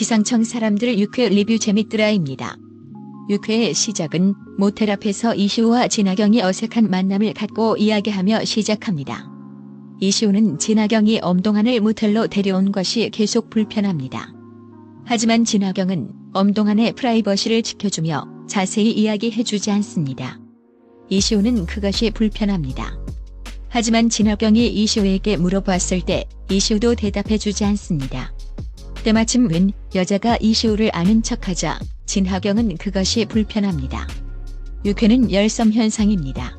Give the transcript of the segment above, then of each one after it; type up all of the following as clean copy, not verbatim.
기상청 사람들 6회 리뷰 재밌더라입니다. 6회의 시작은 모텔 앞에서 이시우와 진하경이 어색한 만남을 갖고 이야기하며 시작합니다. 이시우는 진하경이 엄동한을 모텔로 데려온 것이 계속 불편합니다. 하지만 진하경은 엄동한의 프라이버시를 지켜주며 자세히 이야기해주지 않습니다. 이시우는 그것이 불편합니다. 하지만 진하경이 이시우에게 물어봤을 때 이시우도 대답해주지 않습니다. 때마침 웬 여자가 이시우를 아는 척하자 진하경은 그것이 불편합니다. 6회는 열섬현상입니다.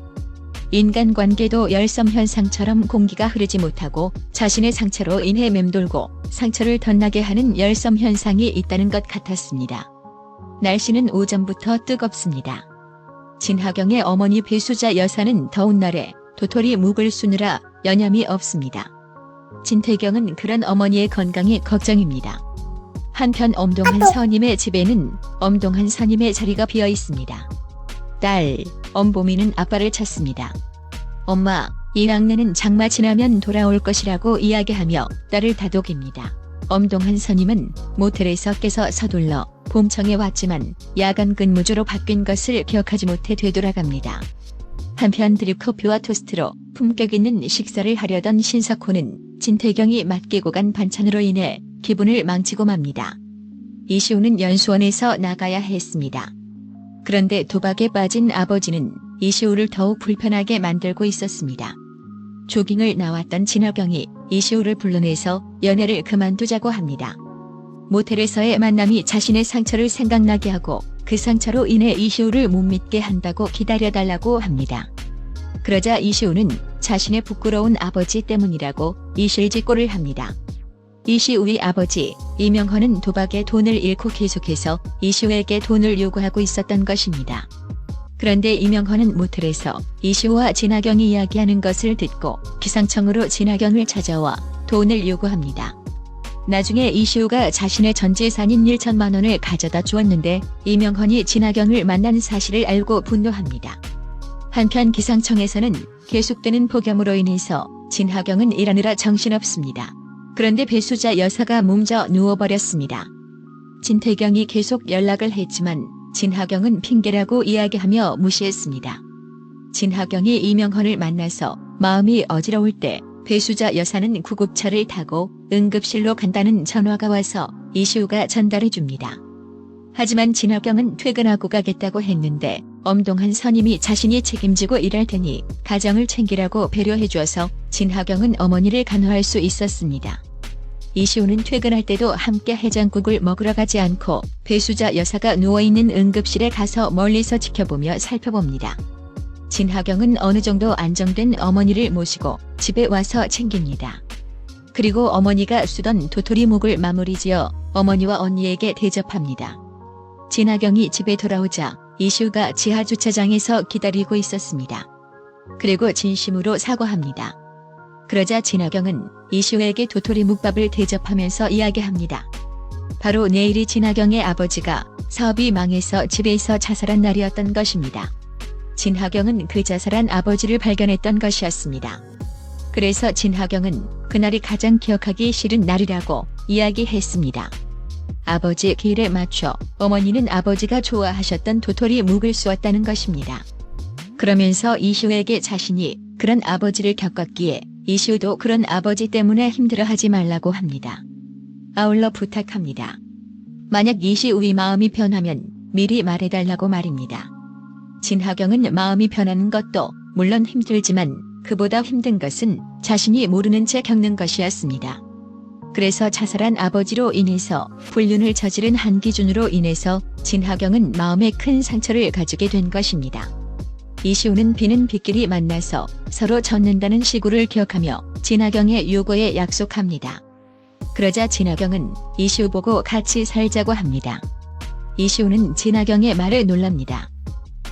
인간관계도 열섬현상처럼 공기가 흐르지 못하고 자신의 상처로 인해 맴돌고 상처를 덧나게 하는 열섬현상이 있다는 것 같았습니다. 날씨는 오전부터 뜨겁습니다. 진하경의 어머니 배수자 여사는 더운 날에 도토리 묵을 쑤느라 여념이 없습니다. 진태경은 그런 어머니의 건강이 걱정입니다. 한편 엄동한 서님의 집에는 엄동한 서님의 자리가 비어 있습니다. 딸, 엄보미는 아빠를 찾습니다. 엄마, 이 막내는 장마 지나면 돌아올 것이라고 이야기하며 딸을 다독입니다. 엄동한 서님은 모텔에서 깨서 서둘러 봄청에 왔지만 야간 근무조로 바뀐 것을 기억하지 못해 되돌아갑니다. 한편 드립커피와 토스트로 품격 있는 식사를 하려던 신석호는 진태경이 맡기고 간 반찬으로 인해 기분을 망치고 맙니다. 이시우는 연수원에서 나가야 했습니다. 그런데 도박에 빠진 아버지는 이시우를 더욱 불편하게 만들고 있었습니다. 조깅을 나왔던 진하경이 이시우를 불러내서 연애를 그만두자고 합니다. 모텔에서의 만남이 자신의 상처를 생각나게 하고 그 상처로 인해 이시우를 못 믿게 한다고 기다려달라고 합니다. 그러자 이시우는 자신의 부끄러운 아버지 때문이라고 이실직고를 합니다. 이시우의 아버지 이명헌은 도박에 돈을 잃고 계속해서 이시우에게 돈을 요구하고 있었던 것입니다. 그런데 이명헌은 모텔에서 이시우와 진하경이 이야기하는 것을 듣고 기상청으로 진하경을 찾아와 돈을 요구합니다. 나중에 이시우가 자신의 전 재산인 1천만 원을 가져다 주었는데 이명헌이 진하경을 만난 사실을 알고 분노합니다. 한편 기상청에서는 계속되는 폭염으로 인해서 진하경은 일하느라 정신없습니다. 그런데 배수자 여사가 몸져 누워버렸습니다. 진태경이 계속 연락을 했지만 진하경은 핑계라고 이야기하며 무시했습니다. 진하경이 이명헌을 만나서 마음이 어지러울 때 배수자 여사는 구급차를 타고 응급실로 간다는 전화가 와서 이시우가 전달해줍니다. 하지만 진하경은 퇴근하고 가겠다고 했는데 엄동한 서님이 자신이 책임지고 일할 테니 가정을 챙기라고 배려해줘서 진하경은 어머니를 간호할 수 있었습니다. 이시우는 퇴근할 때도 함께 해장국을 먹으러 가지 않고 배수자 여사가 누워있는 응급실에 가서 멀리서 지켜보며 살펴봅니다. 진하경은 어느 정도 안정된 어머니를 모시고 집에 와서 챙깁니다. 그리고 어머니가 쓰던 도토리 묵을 마무리지어 어머니와 언니에게 대접합니다. 진하경이 집에 돌아오자 이시우가 지하 주차장에서 기다리고 있었습니다. 그리고 진심으로 사과합니다. 그러자 진하경은 이시우에게 도토리 묵밥을 대접하면서 이야기합니다. 바로 내일이 진하경의 아버지가 사업이 망해서 집에서 자살한 날이었던 것입니다. 진하경은 그 자살한 아버지를 발견했던 것이었습니다. 그래서 진하경은 그날이 가장 기억하기 싫은 날이라고 이야기했습니다. 아버지 길에 맞춰 어머니는 아버지가 좋아하셨던 도토리 묵을 쏘았다는 것입니다. 그러면서 이시우에게 자신이 그런 아버지를 겪었기에 이시우도 그런 아버지 때문에 힘들어하지 말라고 합니다. 아울러 부탁합니다. 만약 이시우의 마음이 변하면 미리 말해달라고 말입니다. 진하경은 마음이 변하는 것도 물론 힘들지만 그보다 힘든 것은 자신이 모르는 채 겪는 것이었습니다. 그래서 자살한 아버지로 인해서 불륜을 저지른 한기준으로 인해서 진하경은 마음에 큰 상처를 가지게 된 것입니다. 이시우는 비는 빗길이 만나서 서로 젖는다는 시구를 기억하며 진하경의 요구에 약속합니다. 그러자 진하경은 이시우 보고 같이 살자고 합니다. 이시우는 진하경의 말에 놀랍니다.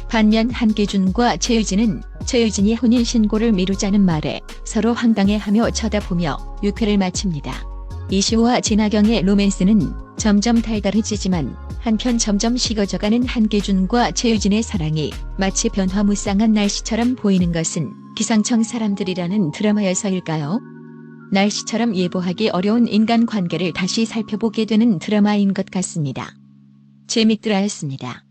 반면 한기준과 최유진은 최유진이 혼인신고를 미루자는 말에 서로 황당해하며 쳐다보며 6회를 마칩니다. 이시우와 진하경의 로맨스는 점점 달달해지지만 한편 점점 식어져가는 한기준과 최유진의 사랑이 마치 변화무쌍한 날씨처럼 보이는 것은 기상청 사람들이라는 드라마여서일까요? 날씨처럼 예보하기 어려운 인간관계를 다시 살펴보게 되는 드라마인 것 같습니다. 재밌더라였습니다.